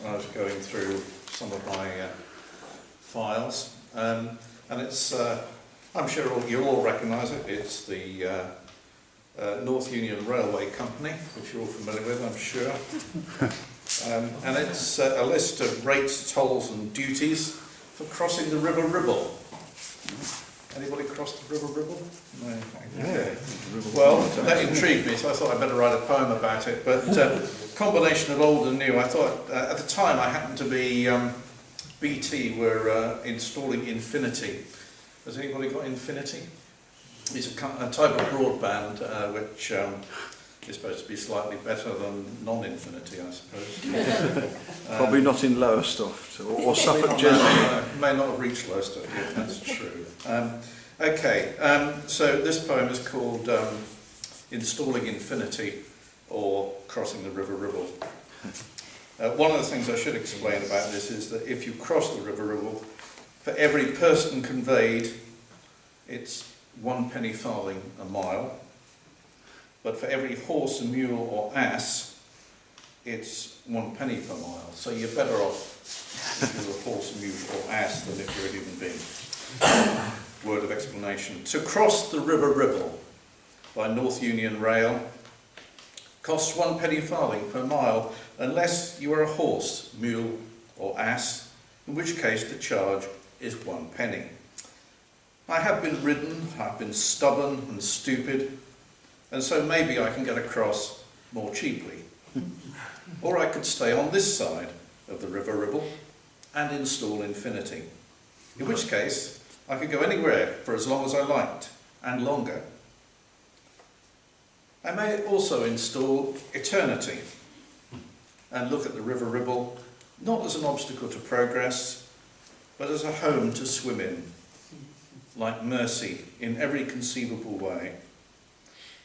when I was going through some of my files, and it's, I'm sure you'll all recognise it, it's the North Union Railway Company, which you're all familiar with, I'm sure. And it's a list of rates, tolls and duties for crossing the River Ribble. Anybody crossed the River Ribble? No. Okay. Well, that intrigued me, so I thought I'd better write a poem about it. But combination of old and new. I thought at the time I happened to be BT were installing Infinity. Has anybody got Infinity? It's a type of broadband which is supposed to be slightly better than non-Infinity, I suppose. Probably not in Lowestoft or Suffolk generally. May not have reached Lowestoft yet, that's true. So this poem is called Installing Infinity or Crossing the River Ribble. One of the things I should explain about this is that if you cross the River Ribble, for every person conveyed, it's 1 penny farthing a mile. But for every horse, a mule or ass, it's 1 penny per mile. So you're better off if you're a horse, mule or ass than if you're a human being. Word of explanation. To cross the River Ribble by North Union Rail costs 1 penny farthing per mile unless you are a horse, mule or ass, in which case the charge is 1 penny. I have been ridden, I've been stubborn and stupid, and so maybe I can get across more cheaply. Or I could stay on this side of the River Ribble and install Infinity, in which case I could go anywhere for as long as I liked, and longer. I may also install Eternity and look at the River Ribble not as an obstacle to progress, but as a home to swim in, like mercy in every conceivable way.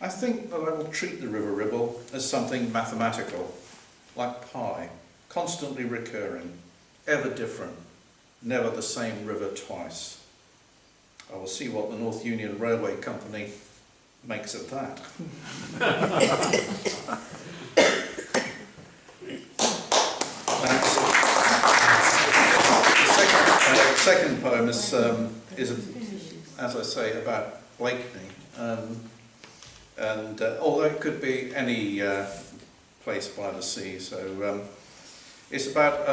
I think that I will treat the River Ribble as something mathematical, like pi, constantly recurring, ever different, never the same river twice. I will see what the North Union Railway Company makes of that. The second poem is as I say, about Blakeney. Although it could be any place by the sea, so it's about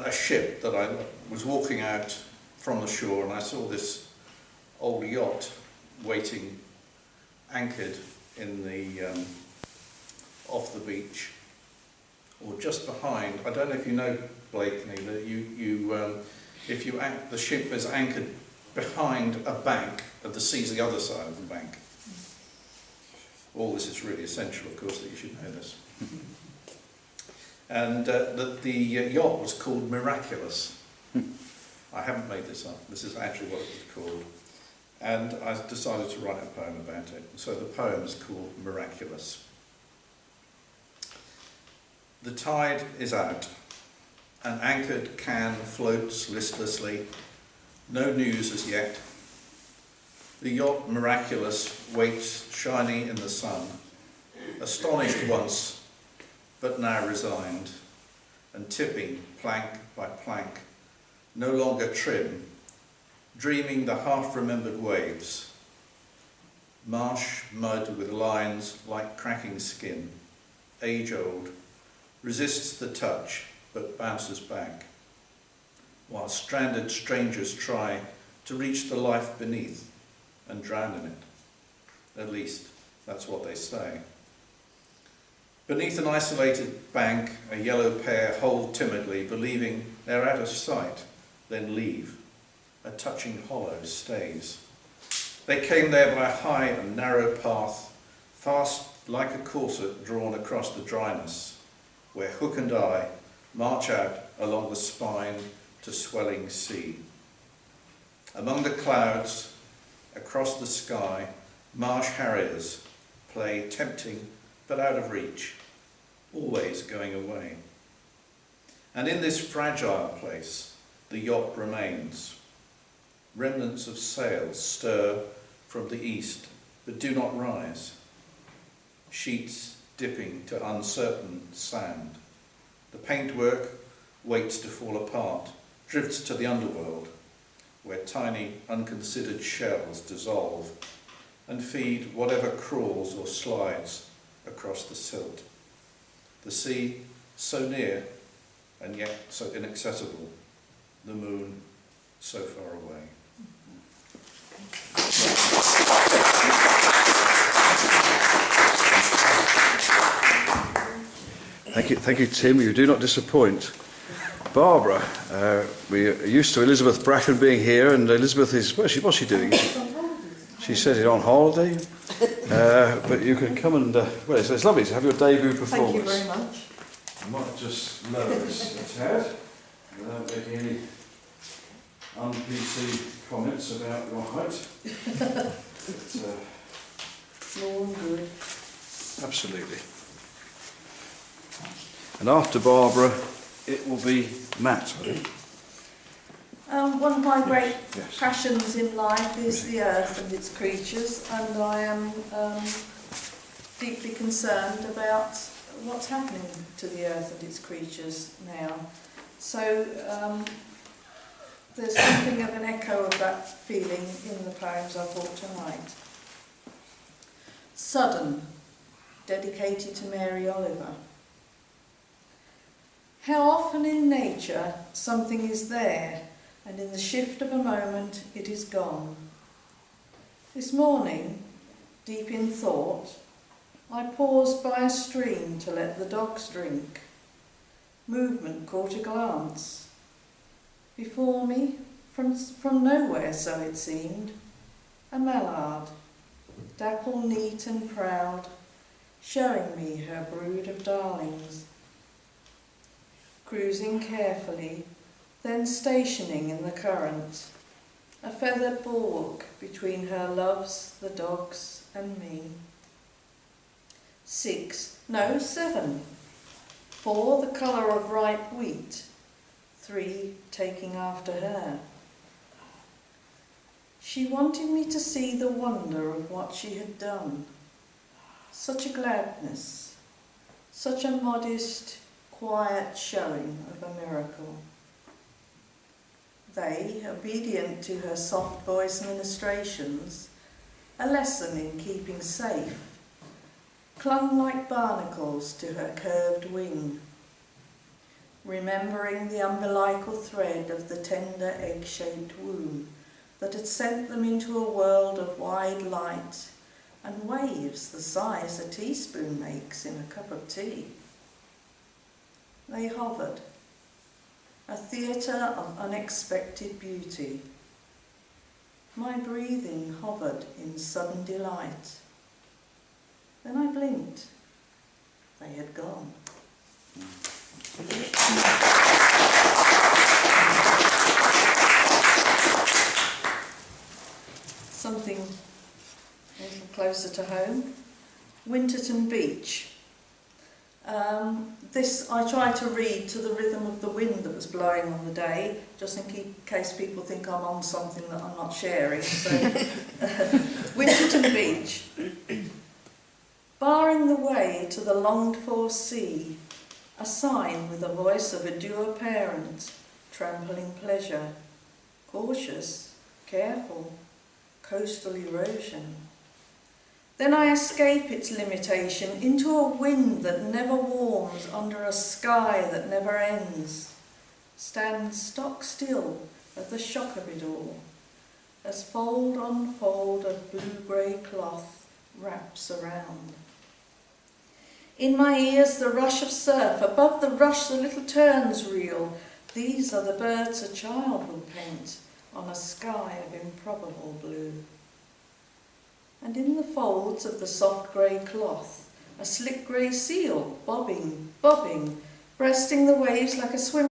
a ship that I was walking out from the shore, and I saw this old yacht waiting anchored in the off the beach, or just behind. I don't know if you know Blakeney, that the ship is anchored behind a bank of the sea's the other side of the bank. All this is really essential, of course, that you should know this. And the yacht was called Miraculous. I haven't made this up. This is actually what it was called. And I decided to write a poem about it. So the poem is called Miraculous. The tide is out. An anchored can floats listlessly. No news as yet. The yacht Miraculous waits shiny in the sun, astonished once, but now resigned, and tipping plank by plank, no longer trim, dreaming the half-remembered waves. Marsh mud with lines like cracking skin, age-old, resists the touch but bounces back, while stranded strangers try to reach the life beneath and drown in it. At least, that's what they say. Beneath an isolated bank, a yellow pair hold timidly, believing they're out of sight, then leave. A touching hollow stays. They came there by a high and narrow path, fast like a corset drawn across the dryness, where hook and eye march out along the spine to swelling sea. Among the clouds, across the sky, marsh harriers play tempting but out of reach, always going away. And in this fragile place, the yacht remains. Remnants of sails stir from the east, but do not rise. Sheets dipping to uncertain sand. The paintwork waits to fall apart, drifts to the underworld, where tiny, unconsidered shells dissolve and feed whatever crawls or slides across the silt. The sea, so near and yet so inaccessible, the moon so far away. Thank you, Tim. You do not disappoint. Barbara, we're used to Elizabeth Bracken being here, and Elizabeth is, what's she doing? She said it on holiday, but you can come and, well, it's lovely to have your debut performance. Thank you very much. I might just lower this a tad, without making any un-PC comments about your height. But, Small and good. absolutely. And after Barbara, it will be Matt, I think. One of my great Yes. passions in life is the earth and its creatures, and I am deeply concerned about what's happening to the earth and its creatures now. So there's something of an echo of that feeling in the poems I brought tonight. Sudden, dedicated to Mary Oliver. How often in nature something is there, and in the shift of a moment it is gone. This morning, deep in thought, I paused by a stream to let the dogs drink. Movement caught a glance. Before me, from nowhere so it seemed, a mallard, dapple neat and proud, showing me her brood of darlings. Cruising carefully, then stationing in the current, a feathered bulwark between her loves, the dogs, and me. 6, no, 7. 4, the colour of ripe wheat. 3, taking after her. She wanted me to see the wonder of what she had done. Such a gladness, such a modest, quiet showing of a miracle. They, obedient to her soft voice ministrations, a lesson in keeping safe, clung like barnacles to her curved wing, remembering the umbilical thread of the tender egg-shaped womb that had sent them into a world of wide light and waves the size a teaspoon makes in a cup of tea. They hovered, a theatre of unexpected beauty. My breathing hovered in sudden delight. Then I blinked. They had gone. Something a little closer to home. Winterton Beach. This I try to read to the rhythm of the wind that was blowing on the day, just in case people think I'm on something that I'm not sharing. So, Winterton Beach. Barring the way to the longed-for sea, a sign with the voice of a dour parent, trampling pleasure, cautious, careful, coastal erosion. Then I escape its limitation into a wind that never warms under a sky that never ends. Stand stock still at the shock of it all, as fold on fold of blue-grey cloth wraps around. In my ears the rush of surf, above the rush the little terns reel. These are the birds a child will paint on a sky of improbable blue. And in the folds of the soft grey cloth, a slick grey seal, bobbing, breasting the waves like a swimmer.